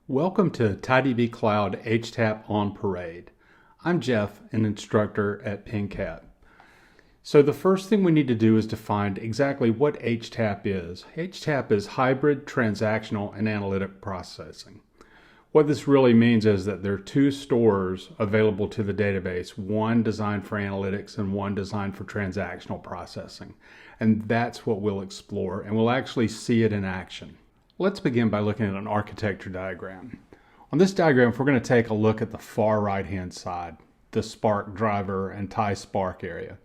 Welcome to TiDB Cloud HTAP on Parade. I'm Jeff, an instructor at PNCAP. So the first thing we need to do is define exactly what HTAP is. HTAP is Hybrid Transactional and Analytic Processing. What this really means is that there are two stores available to the database, one designed for analytics and one designed for transactional processing. And that's what we'll explore, and we'll actually see it in action. Let's begin by looking at an architecture diagram. On this diagram, we're going to take a look at the far right-hand side, the Spark driver and TiSpark area.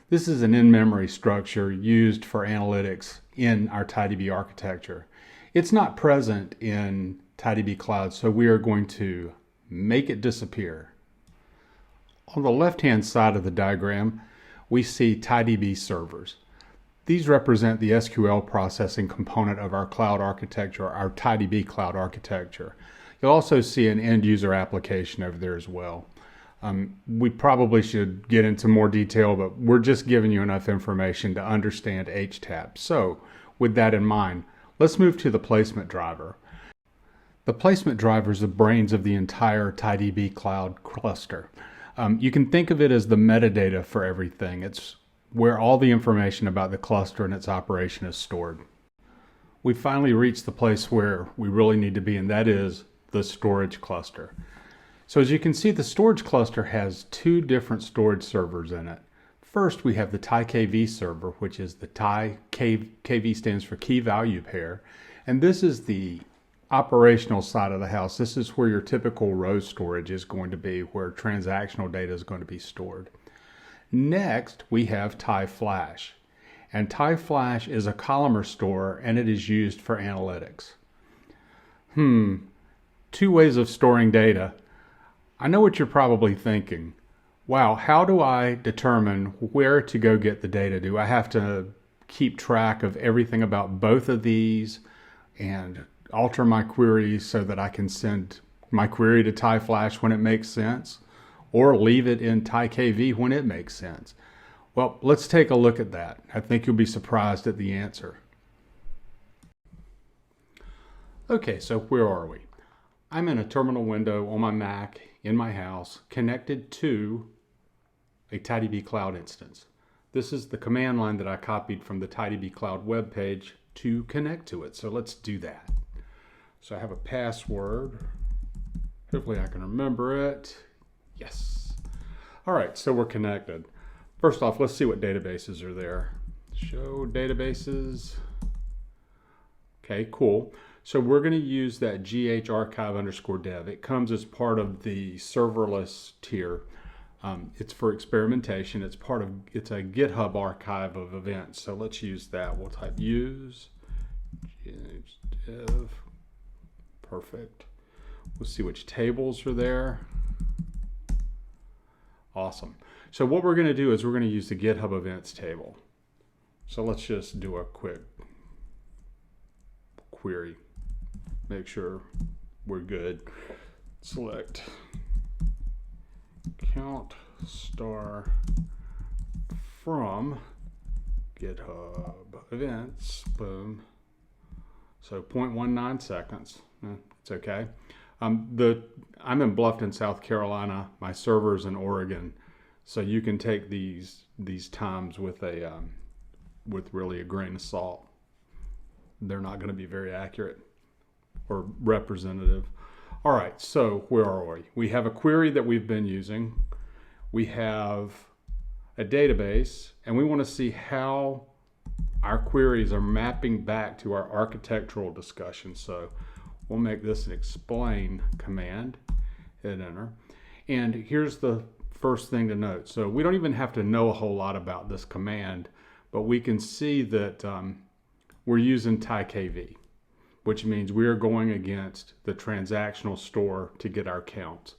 This is an in-memory structure used for analytics in our TiDB architecture. It's not present in TiDB Cloud, so we are going to make it disappear. On the left-hand side of the diagram, we see TiDB servers. These represent the SQL processing component of our cloud architecture, our TiDB cloud architecture. You'll also see an end user application over there as well. We probably should get into more detail, but we're just giving you enough information to understand HTAP. So with that in mind, let's move to the placement driver. The placement driver is the brains of the entire TiDB cloud cluster. You can think of it as the metadata for everything. It's where all the information about the cluster and its operation is stored. We finally reached the place where we really need to be, and that is the storage cluster. So as you can see, the storage cluster has two different storage servers in it. First, we have the TiKV server, which is the KV stands for key value pair, and this is the operational side of the house. This is where your typical row storage is going to be, where transactional data is going to be stored. Next, we have TiFlash, and TiFlash is a columnar store, and it is used for analytics. Two ways of storing data. I know what you're probably thinking. Wow, how do I determine where to go get the data? Do I have to keep track of everything about both of these and alter my queries so that I can send my query to TiFlash when it makes sense? Or leave it in TiKV when it makes sense? Well, let's take a look at that. I think you'll be surprised at the answer. Okay, so where are we? I'm in a terminal window on my Mac in my house connected to a TiDB Cloud instance. This is the command line that I copied from the TiDB Cloud webpage to connect to it. So let's do that. So I have a password. Hopefully I can remember it. Yes. All right, so we're connected. First off, let's see what databases are there. Show databases. Okay, cool. So we're going to use that /archive_dev. It comes as part of the serverless tier. It's for experimentation. It's a GitHub archive of events. So let's use that. We'll type use dev. Perfect. We'll see which tables are there. Awesome. So what we're going to do is we're going to use the GitHub events table. So let's just do a quick query. Make sure we're good. Select count star from GitHub events. Boom. So 0.19 seconds. It's okay. I'm in Bluffton, South Carolina. My server's in Oregon, so you can take these times with really a grain of salt. They're not going to be very accurate or representative. All right, so where are we? We have a query that we've been using. We have a database, and we want to see how our queries are mapping back to our architectural discussion. So we'll make this an explain command, hit enter. And here's the first thing to note. So we don't even have to know a whole lot about this command, but we can see that we're using TiKV, which means we are going against the transactional store to get our counts,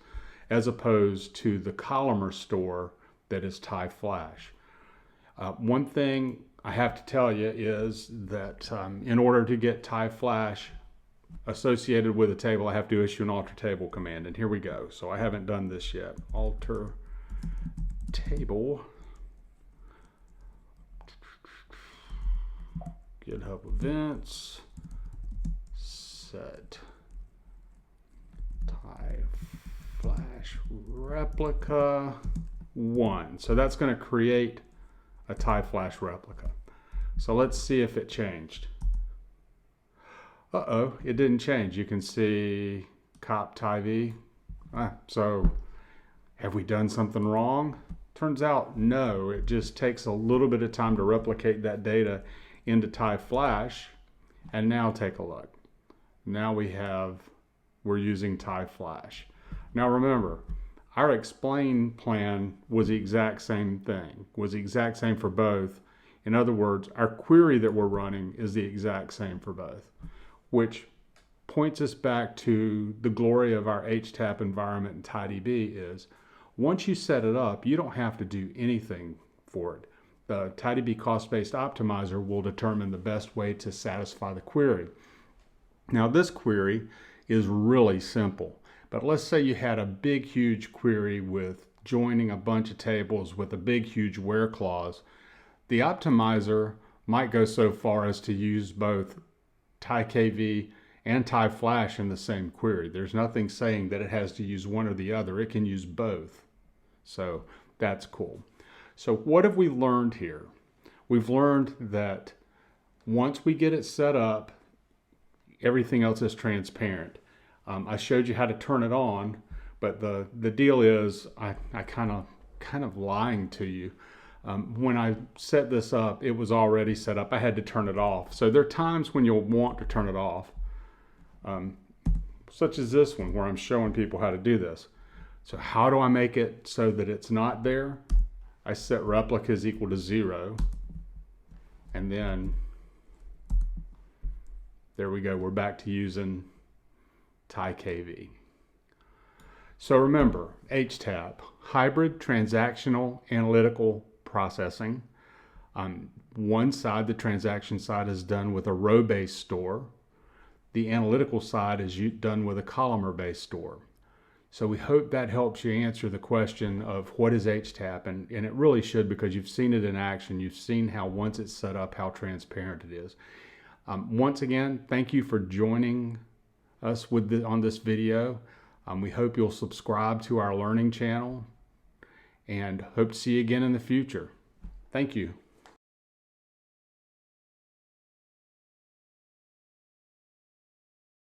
as opposed to the columnar store that is TiFlash. One thing I have to tell you is that in order to get TiFlash associated with a table, I have to issue an alter table command, and here we go. So I haven't done this yet. Alter table GitHub events set replica 1. So that's going to create a TiFlash replica. So let's see if it changed. Uh-oh, it didn't change. You can see cop TiV. So have we done something wrong? Turns out no, it just takes a little bit of time to replicate that data into TiFlash. And now take a look. Now we're using TiFlash. Now remember, our explain plan was the exact same thing, was the exact same for both. In other words, our query that we're running is the exact same for both, which points us back to the glory of our HTAP environment in TiDB is once you set it up, you don't have to do anything for it. The TiDB cost-based optimizer will determine the best way to satisfy the query. Now this query is really simple, but let's say you had a big huge query with joining a bunch of tables with a big huge where clause. The optimizer might go so far as to use both TiKV and TiFlash in the same query. There's nothing saying that it has to use one or the other. It can use both. So that's cool. So what have we learned here? We've learned that once we get it set up, everything else is transparent. I showed you how to turn it on, but the deal is I kind of lying to you. When I set this up, it was already set up. I had to turn it off. So there are times when you'll want to turn it off, such as this one where I'm showing people how to do this. So how do I make it so that it's not there? I set replicas equal to 0, and then there we go. We're back to using TiKV. So remember, HTAP, Hybrid Transactional Analytical Processing. On one side, the transaction side is done with a row-based store. The analytical side is done with a columnar-based store. So we hope that helps you answer the question of what is HTAP, and it really should, because you've seen it in action. You've seen how once it's set up, how transparent it is. Once again, thank you for joining us on this video. We hope you'll subscribe to our learning channel and hope to see you again in the future. Thank you.